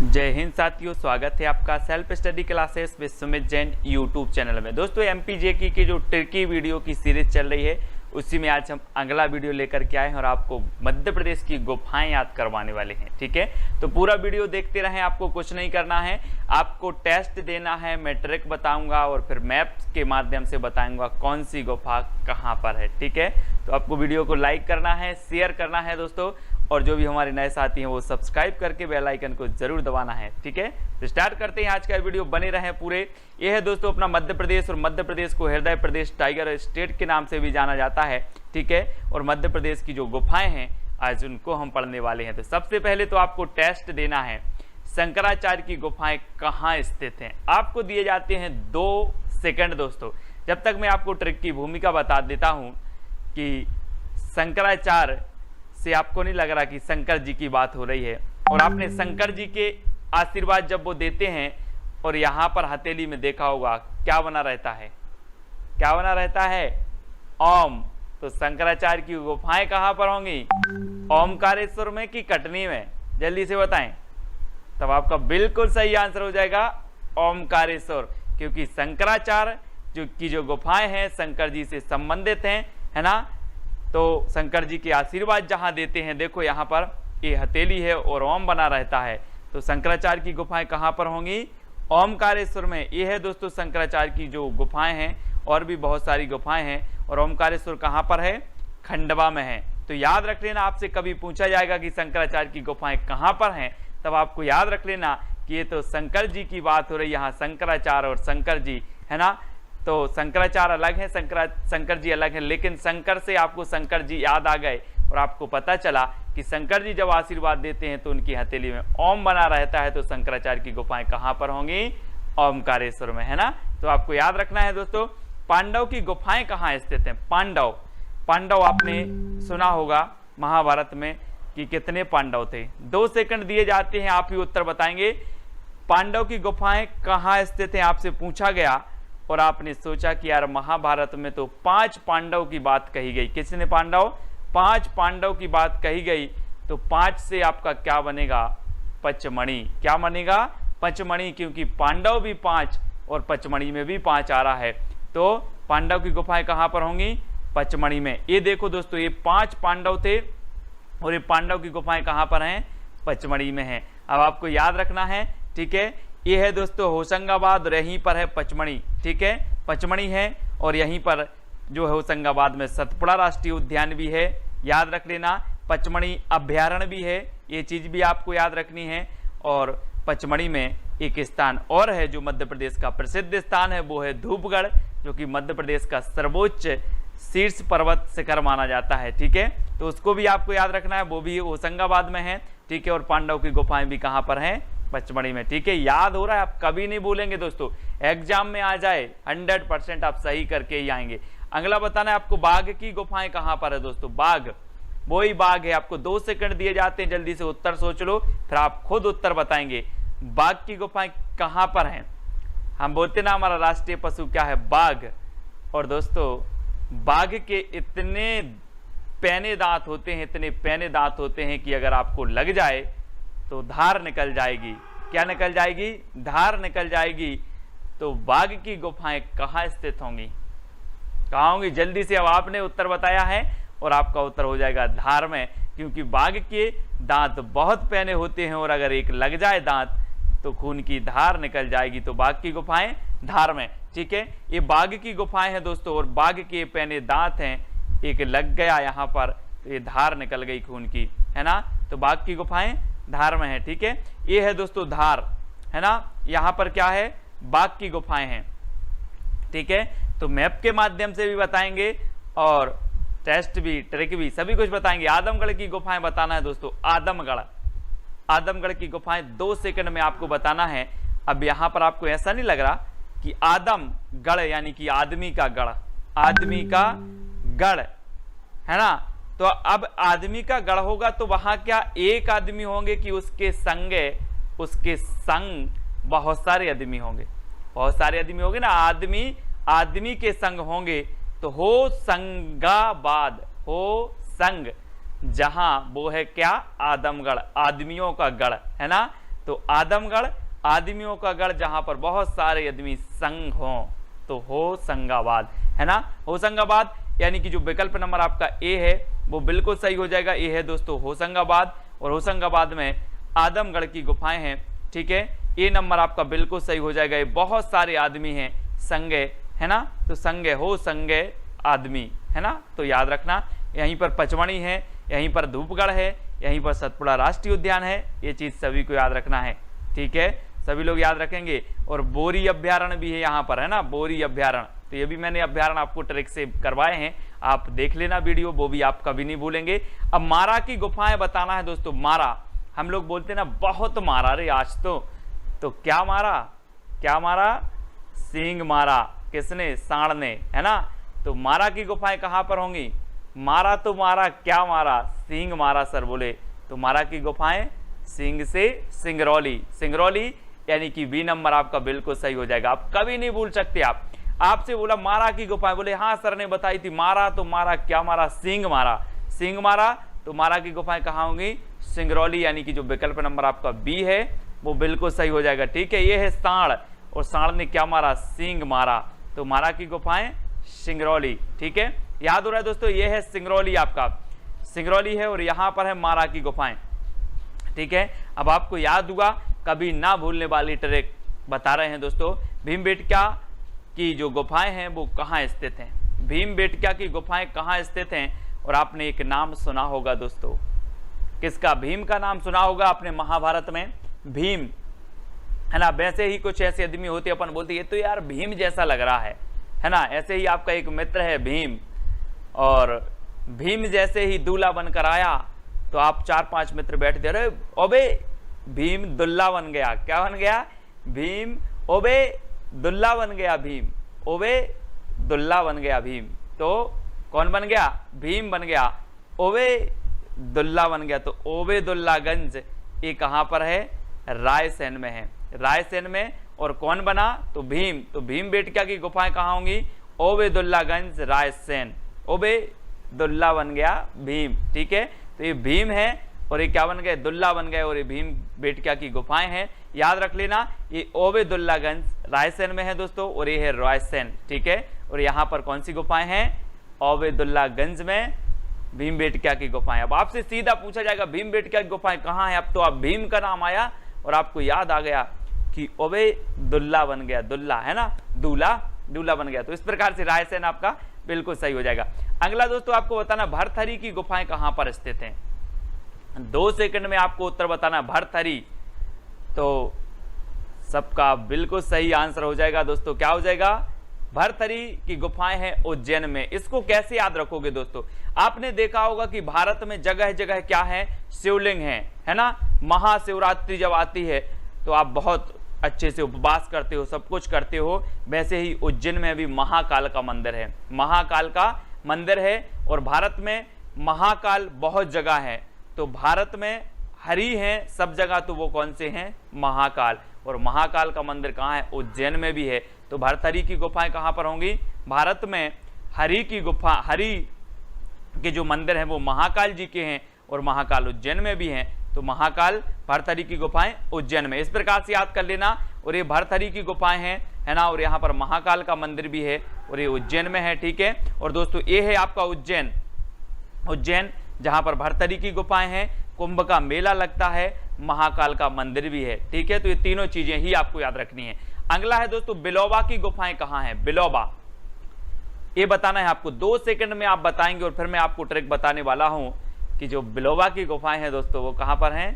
जय हिंद साथियों, स्वागत है आपका self study classes with Sumit Jain YouTube channel में। दोस्तों एमपीजेकी की जो ट्रिकी वीडियो की सीरीज चल रही है उसी में आज हम अगला वीडियो लेकर के आए हैं और आपको मध्य प्रदेश की गुफाएं याद करवाने वाले हैं। ठीक है, तो पूरा वीडियो देखते रहें। आपको कुछ नहीं करना है, आपको टेस्ट देना है, मैं ट्रिक बताऊंगा और फिर मैप्स के माध्यम से बताऊंगा कौन सी गुफा कहाँ पर है। ठीक है, तो आपको वीडियो को लाइक करना है, शेयर करना है दोस्तों, और जो भी हमारे नए साथी हैं वो सब्सक्राइब करके बेल आइकन को जरूर दबाना है। ठीक है, तो स्टार्ट करते हैं आज का वीडियो, बने रहें पूरे। ये है दोस्तों अपना मध्य प्रदेश, और मध्य प्रदेश को हृदय प्रदेश टाइगर स्टेट के नाम से भी जाना जाता है। ठीक है, और मध्य प्रदेश की जो गुफाएं हैं आज उनको हम पढ़ने वाले हैं। तो सबसे पहले तो आपको टेस्ट देना है, शंकराचार्य की गुफाएं कहाँ स्थित हैं। आपको दिए जाते हैं 2 सेकंड दोस्तों। जब तक मैं आपको ट्रिक की भूमिका बता देता हूं कि शंकराचार्य से आपको नहीं लग रहा कि शंकर जी की बात हो रही है, और आपने शंकर जी के आशीर्वाद जब वो देते हैं और यहाँ पर हथेली में देखा होगा क्या बना रहता है, क्या बना रहता है, ओम। तो शंकराचार्य की गुफाएं कहाँ पर होंगी, ओमकारेश्वर में कि कटनी में, जल्दी से बताएं। तब आपका बिल्कुल सही आंसर हो जाएगा ओमकारेश्वर, क्योंकि शंकराचार्य जो गुफाएं हैं शंकर जी से संबंधित हैं, है ना। तो शंकर जी के आशीर्वाद जहां देते हैं, देखो यहाँ पर ये हथेली है और ओम बना रहता है। तो शंकराचार्य की गुफाएं कहाँ पर होंगी, ओमकारेश्वर में। ये है दोस्तों शंकराचार्य की जो गुफाएं हैं, और भी बहुत सारी गुफाएं हैं, और ओमकारेश्वर कहाँ पर है, खंडवा में है। तो याद रख लेना, आपसे कभी पूछा जाएगा कि शंकराचार्य की गुफाएं कहाँ पर हैं, तब आपको याद रख लेना कि ये तो शंकर जी की बात हो रही है, यहाँ शंकराचार्य और शंकर जी, है ना। तो शंकराचार्य अलग है, शंकर जी अलग है, लेकिन शंकर से आपको शंकर जी याद आ गए और आपको पता चला कि शंकर जी जब आशीर्वाद देते हैं तो उनकी हथेली में ओम बना रहता है। तो शंकराचार्य की गुफाएं कहाँ पर होंगी, ओमकारेश्वर में, है ना। तो आपको याद रखना है दोस्तों। पांडव की गुफाएं कहाँ स्थित हैं, पांडव आपने सुना होगा महाभारत में कि कितने पांडव थे। 2 सेकंड दिए जाते हैं, आप ही उत्तर बताएंगे। पांडव की गुफाएं कहाँ स्थित हैं आपसे पूछा गया, और आपने सोचा कि यार महाभारत में तो 5 पांडव की बात कही गई। किसने, पांडव, 5 पांडव की बात कही गई। तो 5 से आपका क्या बनेगा, पचमणि। क्या बनेगा, पचमणि, क्योंकि पांडव भी 5 और पचमणि में भी 5 आ रहा है। तो पांडव की गुफाएं कहां पर होंगी, पचमणि में। ये देखो दोस्तों, ये 5 पांडव थे और ये पांडव की गुफाएं कहां पर हैं, पचमणि में है। अब आपको याद रखना है। ठीक है, ये है दोस्तों होशंगाबाद, और यहीं पर है पचमणि। ठीक है, पचमणि है, और यहीं पर जो है होशंगाबाद में सतपुड़ा राष्ट्रीय उद्यान भी है, याद रख लेना। पचमणि अभ्यारण्य भी है, ये चीज भी आपको याद रखनी है। और पचमणि में एक स्थान और है जो मध्य प्रदेश का प्रसिद्ध स्थान है, वो है धूपगढ़, जो कि मध्य प्रदेश का सर्वोच्च शीर्ष पर्वत शिखर माना जाता है। ठीक है, तो उसको भी आपको याद रखना है, वो भी होशंगाबाद में है। ठीक है, और पांडव की गुफाएं भी कहाँ पर हैं, पचमणि में। ठीक है, याद हो रहा है, आप कभी नहीं भूलेंगे दोस्तों। एग्जाम में आ जाए 100% आप सही करके ही आएंगे। अगला बताना है आपको, बाघ की गुफाएं कहां पर है दोस्तों, बाघ, वही बाघ है। आपको 2 सेकंड दिए जाते हैं, जल्दी से उत्तर सोच लो, फिर आप खुद उत्तर बताएंगे। बाघ की गुफाएं कहां पर हैं। हम बोलते ना हमारा राष्ट्रीय पशु क्या है, बाघ। और दोस्तों बाघ के इतने पैने दांत होते हैं, इतने पैने दांत होते हैं कि अगर आपको लग जाए तो धार निकल जाएगी। क्या निकल जाएगी, धार निकल जाएगी। तो बाघ की गुफाएं कहाँ स्थित होंगी, कहाँ होंगी, जल्दी से। अब आपने उत्तर बताया है और आपका उत्तर हो जाएगा धार में, क्योंकि बाघ के दांत बहुत पैने होते हैं और अगर एक लग जाए दांत तो खून की धार निकल जाएगी। तो बाघ की गुफाएं धार में। ठीक है, ये बाघ की गुफाएं हैं दोस्तों, और बाघ के पैने दांत हैं, एक लग गया यहाँ पर तो ये धार निकल गई खून की, है ना। तो बाघ की गुफाएं धार में है। ठीक है, ये है दोस्तों धार, है ना। यहाँ पर क्या है, बाघ की गुफाएं हैं। ठीक है, तो मैप के माध्यम से भी बताएंगे और टेस्ट भी, ट्रिक भी, सभी कुछ बताएंगे। आदमगढ़ की गुफाएं बताना है दोस्तों, आदमगढ़ की गुफाएं 2 सेकंड में आपको बताना है। अब यहाँ पर आपको ऐसा नहीं लग रहा कि आदमगढ़ यानी कि आदमी का गढ़, आदमी का गढ़, है ना। तो अब आदमी का गढ़ होगा तो वहां क्या एक आदमी होंगे कि उसके संग बहुत सारे आदमी होंगे, बहुत सारे आदमी होंगे ना। आदमी के संग होंगे तो हो संगाबाद, हो संग, जहां वो है क्या, आदमगढ़, आदमियों का गढ़, है ना। तो आदमगढ़, आदमियों का गढ़ जहां पर बहुत सारे आदमी संग हों, तो होशंगाबाद, है ना। होशंगाबाद यानी कि जो विकल्प नंबर आपका ए है वो बिल्कुल सही हो जाएगा। ए है दोस्तों होशंगाबाद, और होशंगाबाद में आदमगढ़ की गुफाएं हैं, ठीक है। ए नंबर आपका बिल्कुल सही हो जाएगा। ये बहुत सारे आदमी हैं, संगे, है ना, तो संगे हो संगे आदमी, है ना, तो याद रखना। यहीं पर पचमढ़ी है, यहीं पर धूपगढ़ है, यहीं पर सतपुड़ा राष्ट्रीय उद्यान है, ये चीज़ सभी को याद रखना है, ठीक है, सभी लोग याद रखेंगे। और बोरी अभ्यारण्य भी है यहाँ पर, है ना, बोरी अभ्यारण्य, तो ये भी मैंने अभ्यारण्य आपको ट्रिक से करवाए हैं, आप देख लेना वीडियो, वो भी आप कभी नहीं भूलेंगे। अब मारा की गुफाएं बताना है दोस्तों। मारा, हम लोग बोलते हैं ना बहुत मारा रे आज तो क्या मारा, क्या मारा, सींग मारा, किसने, सांड ने, है ना। तो मारा की गुफाएं कहाँ पर होंगी, मारा तो मारा, क्या मारा, सींग मारा सर बोले, तो मारा की गुफाएं सींग से सिंगरौली, सिंगरौली यानी कि बी नंबर आपका बिल्कुल सही हो जाएगा। आप कभी नहीं भूल सकते। आपसे बोला मारा की गुफाएं, बोले हाँ सर ने बताई थी, मारा तो मारा, क्या मारा, सींग मारा, सींग मारा, तो मारा की गुफाएं कहाँ होंगी, सिंगरौली, यानी कि जो विकल्प नंबर आपका बी है वो बिल्कुल सही हो जाएगा, ठीक है। ये है सांड, और सांड ने क्या मारा, सींग मारा, तो मारा की गुफाएं सिंगरौली, ठीक है, याद हो रहा है दोस्तों। ये है सिंगरौली, आपका सिंगरौली है, और यहाँ पर है मारा की गुफाएं, ठीक है। अब आपको याद हुआ, कभी ना भूलने वाली ट्रिक बता रहे हैं दोस्तों। भीमबेटका की जो गुफाएं हैं वो कहाँ स्थित हैं, भीमबेटका की गुफाएं कहाँ स्थित हैं, और आपने एक नाम सुना होगा दोस्तों, किसका, भीम का नाम सुना होगा आपने, महाभारत में भीम, है ना। वैसे ही कुछ ऐसे आदमी होते, अपन बोलते ये तो यार भीम जैसा लग रहा है ना। ऐसे ही आपका एक मित्र है भीम, और भीम जैसे ही दूल्हा बनकर आया, तो आप 4-5 मित्र बैठते, अरे ओबे भीम दुल्ला बन गया, क्या बन गया, भीम, ओबे दुल्ला बन गया भीम, ओबे दुल्ला बन गया भीम, तो कौन बन गया, भीम बन गया, ओबे दुल्ला बन गया। तो ओबेदुल्लागंज ये कहाँ पर है, रायसेन में है, रायसेन में, और कौन बना, तो भीम, तो भीमबेटका की गुफाएं कहाँ होंगी, ओबेदुल्लागंज रायसेन, ओबेदुल्ला बन गया भीम, ठीक है। तो ये भीम है, और ये क्या बन गए, दुल्ला बन गए, और ये भीमबेटका की गुफाएं हैं, याद रख लेना। ये ओबेदुल्लागंज रायसेन में है दोस्तों, और ये है रायसेन, ठीक है। और यहाँ पर कौन सी गुफाएं हैं, ओबेदुल्लागंज में भीमबेटका की गुफाएं। अब आपसे सीधा पूछा जाएगा भीमबेटका की गुफाएं कहाँ है, अब तो आप भीम का नाम आया और आपको याद आ गया कि ओबेदुल्ला बन गया, दुल्ला, है ना, दूल्हा, दूल्हा बन गया। तो इस प्रकार से रायसेन आपका बिल्कुल सही हो जाएगा। अगला दोस्तों आपको बताना, भरथरी की गुफाएं कहाँ पर स्थित हैं। 2 सेकंड में आपको उत्तर बताना, भरथरी, तो सबका बिल्कुल सही आंसर हो जाएगा दोस्तों, क्या हो जाएगा, भरथरी की गुफाएं हैं उज्जैन में। इसको कैसे याद रखोगे दोस्तों, आपने देखा होगा कि भारत में जगह जगह क्या है, शिवलिंग है ना। महाशिवरात्रि जब आती है तो आप बहुत अच्छे से उपवास करते हो, सब कुछ करते हो। वैसे ही उज्जैन में भी महाकाल का मंदिर है, महाकाल का मंदिर है, और भारत में महाकाल बहुत जगह है, तो भारत में हरि हैं सब जगह, तो वो कौन से हैं, महाकाल, और महाकाल का मंदिर कहाँ है, उज्जैन में भी है। तो भरथरी की गुफाएं कहाँ पर होंगी, भारत में हरि की गुफा, हरि के जो मंदिर हैं वो महाकाल जी के हैं, और महाकाल उज्जैन में भी हैं, तो महाकाल भरथरी की गुफाएं उज्जैन में, इस प्रकार से याद कर लेना। और ये भरथरी की गुफाएं हैं, है ना, और यहाँ पर महाकाल का मंदिर भी है, और ये उज्जैन में है, ठीक है। और दोस्तों ये है आपका उज्जैन, उज्जैन जहाँ पर भरथरी की गुफाएं हैं, कुंभ का मेला लगता है, महाकाल का मंदिर भी है, ठीक है। तो ये तीनों चीजें ही आपको याद रखनी है। अगला है दोस्तों बिलोबा की गुफाएं कहाँ हैं, बिलोबा, ये बताना है आपको। 2 सेकंड में आप बताएंगे, और फिर मैं आपको ट्रिक बताने वाला हूं कि जो बिलोबा की गुफाएं हैं दोस्तों वो कहां पर हैं।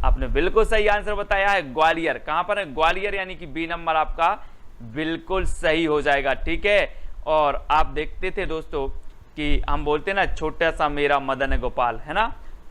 आपने बिल्कुल सही आंसर बताया है, ग्वालियर, कहां पर है, ग्वालियर, यानी कि बी नंबर आपका बिल्कुल सही हो जाएगा, ठीक है। और आप देखते थे दोस्तों कि हम बोलते ना छोटा सा मेरा मदन गोपाल, है ना,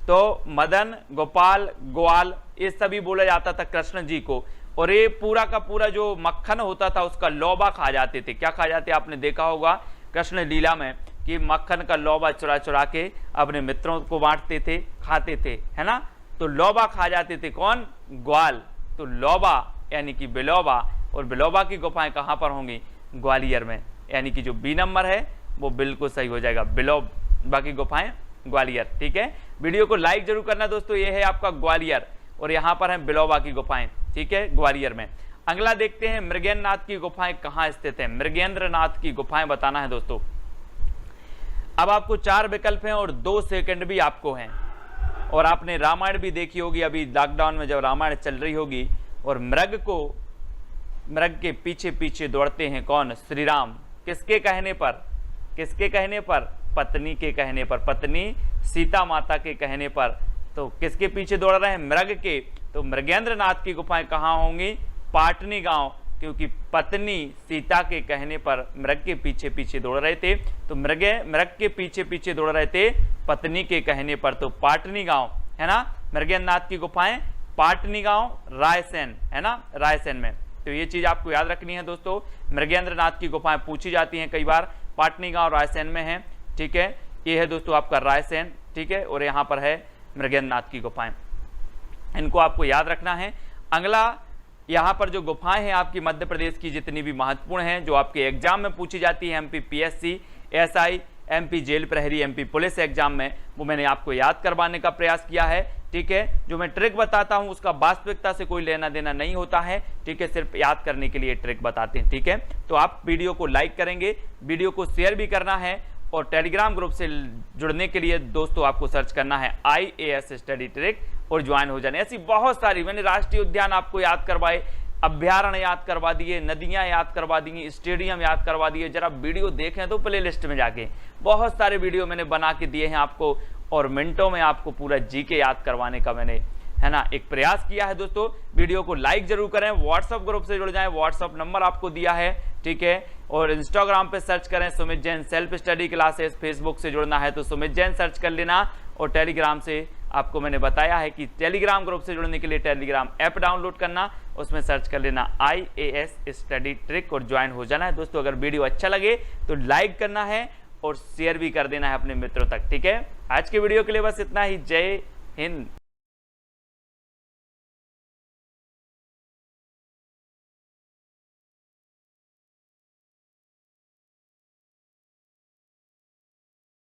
तो मदन गोपाल ग्वाल ये सभी बोला जाता था कृष्ण जी को, और ये पूरा का पूरा जो मक्खन होता था उसका लौबा खा जाते थे। क्या खा जाते, आपने देखा होगा कृष्ण लीला में कि मक्खन का लौबा चुरा चुरा के अपने मित्रों को बांटते थे, खाते थे, है ना, तो लौबा खा जाते थे, कौन, ग्वाल, तो लौबा यानी कि बिलोबा, और बिलोबा की गुफाएं कहाँ पर होंगी, ग्वालियर में, यानी कि जो बी नंबर है वो बिल्कुल सही हो जाएगा, बिलोबा की गुफाएं ग्वालियर, ठीक है। वीडियो को लाइक जरूर करना दोस्तों, ये है आपका ग्वालियर, और यहाँ पर हैं बिलोबा की गुफाएं, ठीक है, ग्वालियर में। अगला देखते हैं मृगेंद्र नाथ की गुफाएं कहाँ स्थित है। मृगेंद्र नाथ की गुफाएं बताना है दोस्तों। अब आपको 4 विकल्प हैं और 2 सेकंड भी आपको हैं। और आपने रामायण भी देखी होगी, अभी लॉकडाउन में जब रामायण चल रही होगी और मृग के पीछे पीछे दौड़ते हैं कौन? श्री राम। किसके कहने पर? किसके कहने पर? पत्नी के कहने पर, पत्नी सीता माता के कहने पर। तो किसके पीछे दौड़ रहे हैं? मृग के। तो मृगेंद्र नाथ की गुफाएं कहाँ होंगी? पाटनी गांव, क्योंकि पत्नी सीता के कहने पर मृग के पीछे पीछे दौड़ रहे थे। तो मृग के पीछे पीछे दौड़ रहे थे पत्नी के कहने पर, तो पाटनी गांव है ना। मृगेंद्र नाथ की गुफाएं पाटनी गांव, रायसेन है ना, रायसेन में। तो ये चीज आपको याद रखनी है दोस्तों। मृगेंद्र नाथ की गुफाएं पूछी जाती हैं कई बार, पाटनी गांव रायसेन में है, ठीक है। ये है दोस्तों आपका रायसेन, ठीक है, और यहाँ पर है मृगेंद्र नाथ की गुफाएं, इनको आपको याद रखना है। अगला, यहाँ पर जो गुफाएं हैं आपकी मध्य प्रदेश की जितनी भी महत्वपूर्ण हैं, जो आपके एग्जाम में पूछी जाती है, MP PSC, SI, MP jail प्रहरी, एमपी पुलिस एग्जाम में, वो मैंने आपको याद करवाने का प्रयास किया है, ठीक है। जो मैं ट्रिक बताता हूं उसका वास्तविकता से कोई लेना देना नहीं होता है, ठीक है, सिर्फ याद करने के लिए ट्रिक बताते हैं, ठीक है। तो आप वीडियो को लाइक करेंगे, वीडियो को शेयर भी करना है, और टेलीग्राम ग्रुप से जुड़ने के लिए दोस्तों आपको सर्च करना है IAS स्टडी ट्रिक और ज्वाइन हो जाने। ऐसी बहुत सारी, मैंने राष्ट्रीय उद्यान आपको याद करवाए, अभ्यारण्य याद करवा दिए, नदियां याद करवा दी, स्टेडियम याद करवा दिए। जरा वीडियो देखें तो प्लेलिस्ट में जाके बहुत सारे वीडियो मैंने बना के दिए हैं आपको, और मिनटों में आपको पूरा जीके याद करवाने का मैंने, है ना, एक प्रयास किया है दोस्तों। वीडियो को लाइक जरूर करें, व्हाट्सएप ग्रुप से जुड़ जाएं, व्हाट्सएप नंबर आपको दिया है, ठीक है। और इंस्टाग्राम पे सर्च करें Sumit Jain self study classes, Facebook से जुड़ना है तो सुमित जैन सर्च कर लेना, और टेलीग्राम से आपको मैंने बताया है कि टेलीग्राम ग्रुप से जुड़ने के लिए टेलीग्राम ऐप डाउनलोड करना, उसमें सर्च कर लेना IAS स्टडी ट्रिक और ज्वाइन हो जाना है दोस्तों। अगर वीडियो अच्छा लगे तो लाइक करना है और शेयर भी कर देना है अपने मित्रों तक, ठीक है। आज के वीडियो के लिए बस इतना ही। जय हिंद।